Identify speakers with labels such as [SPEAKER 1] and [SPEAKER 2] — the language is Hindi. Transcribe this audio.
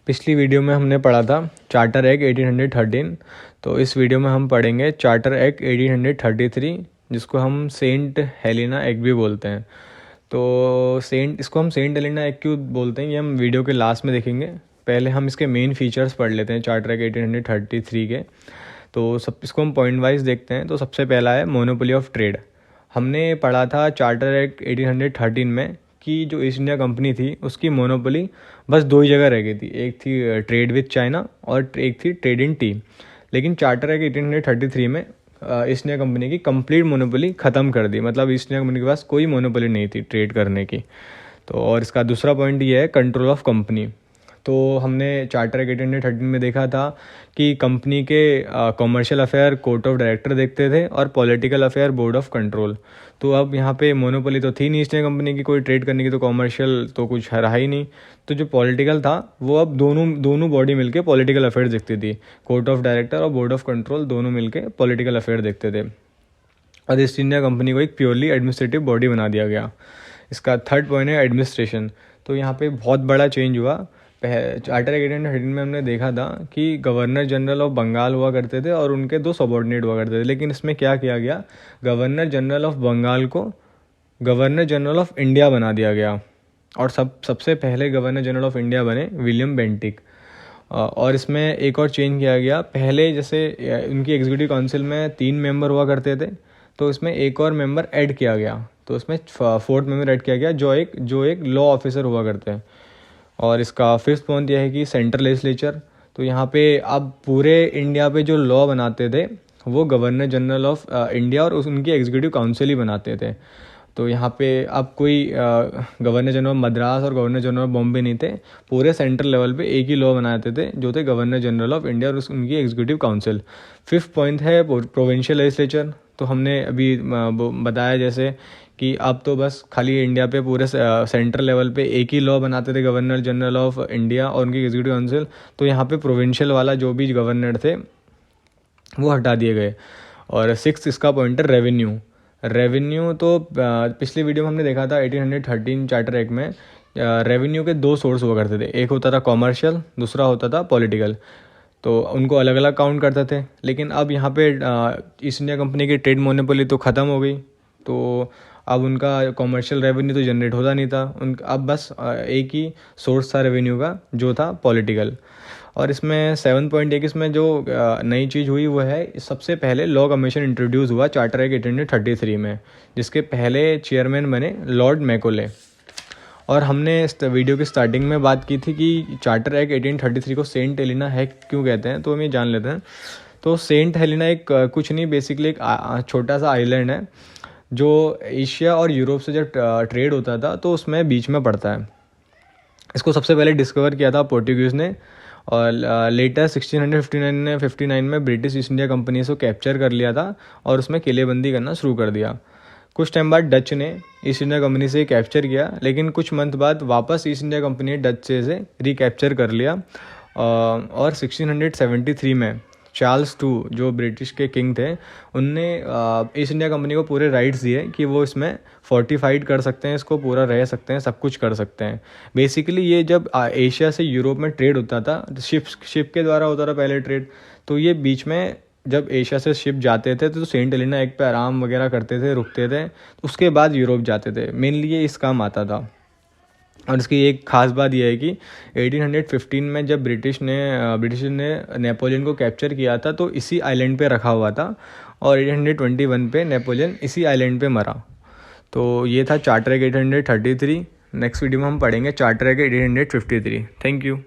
[SPEAKER 1] पिछली वीडियो में हमने पढ़ा था चार्टर एक्ट 1813। तो इस वीडियो में हम पढ़ेंगे चार्टर एक्ट 1833, जिसको हम सेंट हेलेना एक्ट भी बोलते हैं। तो इसको हम सेंट हेलेना एक्ट क्यों बोलते हैं ये हम वीडियो के लास्ट में देखेंगे। पहले हम इसके मेन फीचर्स पढ़ लेते हैं चार्टर एक्ट 1833 के। तो इसको हम पॉइंट वाइज देखते हैं। तो सबसे पहला है मोनोपोली ऑफ ट्रेड। हमने पढ़ा था चार्टर एक्ट 1813 में कि जो ईस्ट इंडिया कंपनी थी उसकी मोनोपोली बस दो ही जगह रह गई थी, एक थी ट्रेड विद चाइना और एक थी ट्रेड इन टी। लेकिन चार्टर एक्ट 1833 में ईस्ट इंडिया कंपनी की कंप्लीट मोनोपोली ख़त्म कर दी, मतलब ईस्ट इंडिया कंपनी के पास कोई मोनोपोली नहीं थी ट्रेड करने की। तो और इसका दूसरा पॉइंट ये है कंट्रोल ऑफ कंपनी। तो हमने चार्टर एक्ट 1813 में देखा था कि कंपनी के commercial affair court of director देखते थे और political affair board of control. तो अब यहाँ पे मोनोपोली तो थी नहीं ईस्ट इंडिया कंपनी की कोई ट्रेड करने की, तो कॉमर्शियल तो कुछ रहा ही नहीं। तो जो पॉलिटिकल था वो अब दोनों बॉडी मिलके पॉलिटिकल अफेयर्स देखती थी। कोर्ट ऑफ डायरेक्टर और बोर्ड ऑफ कंट्रोल दोनों मिलके पॉलिटिकल अफेयर देखते थे और ईस्ट इंडिया कंपनी को एक प्योरली एडमिनिस्ट्रेटिव बॉडी बना दिया गया। इसका थर्ड पॉइंट है एडमिनिस्ट्रेशन। तो यहाँ पे बहुत बड़ा चेंज हुआ। चार्टर एक्ट 1813 में हमने देखा था कि गवर्नर जनरल ऑफ बंगाल हुआ करते थे और उनके दो सबॉर्डिनेट हुआ करते थे। लेकिन इसमें क्या किया गया, गवर्नर जनरल ऑफ बंगाल को गवर्नर जनरल ऑफ इंडिया बना दिया गया और सबसे पहले गवर्नर जनरल ऑफ इंडिया बने विलियम बेंटिक। और इसमें एक और चेंज किया गया। पहले जैसे उनकी एग्जीक्यूटिव काउंसिल में 3 मेंबर हुआ करते थे, तो इसमें एक और मेंबर ऐड किया गया। तो इसमें 4th मेंबर ऐड किया गया जो एक लॉ ऑफिसर हुआ करते हैं। और इसका 5th पॉइंट यह है कि सेंट्रल लेजिस्लेचर। तो यहाँ पे अब पूरे इंडिया पे जो लॉ बनाते थे वो गवर्नर जनरल ऑफ इंडिया और उनकी एग्जीक्यूटिव काउंसिल ही बनाते थे। तो यहाँ पे अब कोई गवर्नर जनरल मद्रास और गवर्नर जनरल बॉम्बे नहीं थे, पूरे सेंट्रल लेवल पे एक ही लॉ बनाते थे जो थे गवर्नर जनरल ऑफ इंडिया और उनकी एग्जीक्यूटिव काउंसिल। 5th पॉइंट है प्रोविंशियल लेजिस्लेचर। तो हमने अभी बताया जैसे कि अब तो बस खाली इंडिया पे पूरे सेंट्रल लेवल पे एक ही लॉ बनाते थे गवर्नर जनरल ऑफ इंडिया और उनकी एग्जीक्यूटिव काउंसिल। तो यहाँ पे प्रोविंशियल वाला जो भी गवर्नर थे वो हटा दिए गए। और 6th इसका पॉइंट है रेवेन्यू। तो पिछली वीडियो में हमने देखा था 1813 चार्टर एक्ट में रेवेन्यू के 2 सोर्स हुआ करते थे, एक होता था कॉमर्शियल, दूसरा होता था पॉलिटिकल। तो उनको अलग अलग काउंट करते थे। लेकिन अब यहाँ पे ईस्ट इंडिया कंपनी की ट्रेड मोनोपोली तो ख़त्म हो गई, तो अब उनका कॉमर्शियल रेवेन्यू तो जनरेट होता नहीं था। अब बस एक ही सोर्स था रेवेन्यू का जो था पॉलिटिकल। और इसमें 7th पॉइंट एक इसमें जो नई चीज़ हुई वो है सबसे पहले लॉ कमीशन इंट्रोड्यूस हुआ चार्टर एक्ट 1833 में, जिसके पहले चेयरमैन बने लॉर्ड मैकोले। और हमने इस वीडियो की स्टार्टिंग में बात की थी कि चार्टर एक्ट 1833 को सेंट हेलेना एक्ट क्यों कहते हैं, तो हम ये जान लेते हैं। तो सेंट हेलेना एक कुछ नहीं, बेसिकली एक छोटा सा आइलैंड है जो एशिया और यूरोप से जब ट्रेड होता था तो उसमें बीच में पड़ता है। इसको सबसे पहले डिस्कवर किया था पोर्टुगीज़ ने और लेटर 1659 में ब्रिटिश ईस्ट इंडिया कंपनी से कैप्चर कर लिया था और उसमें किलेबंदी करना शुरू कर दिया। कुछ टाइम बाद डच ने ईस्ट इंडिया कंपनी से कैप्चर किया, लेकिन कुछ मंथ बाद वापस ईस्ट इंडिया कंपनी ने डच से रिकैप्चर कर लिया। और 1673 में चार्ल्स II जो ब्रिटिश के किंग थे, उनने ईस्ट इंडिया कंपनी को पूरे राइट्स दिए कि वो इसमें फोर्टिफाइड कर सकते हैं, इसको पूरा रह सकते हैं, सब कुछ कर सकते हैं। बेसिकली ये जब एशिया से यूरोप में ट्रेड होता था, शिप के द्वारा होता था पहले ट्रेड। तो ये बीच में जब एशिया से शिप जाते थे तो सेंट हेलेना एक्ट पे आराम वगैरह करते थे, रुकते थे, तो उसके बाद यूरोप जाते थे। मेनली ये इस काम आता था। और इसकी एक ख़ास बात यह है कि 1815 में जब ब्रिटिश ने नेपोलियन को कैप्चर किया था तो इसी आइलैंड पे रखा हुआ था और 1821 पे नेपोलियन इसी आइलैंड पे मरा। तो ये था चार्टर एक्ट 1833। नेक्स्ट वीडियो में हम पढ़ेंगे चार्टर एक्ट 1853। Thank you.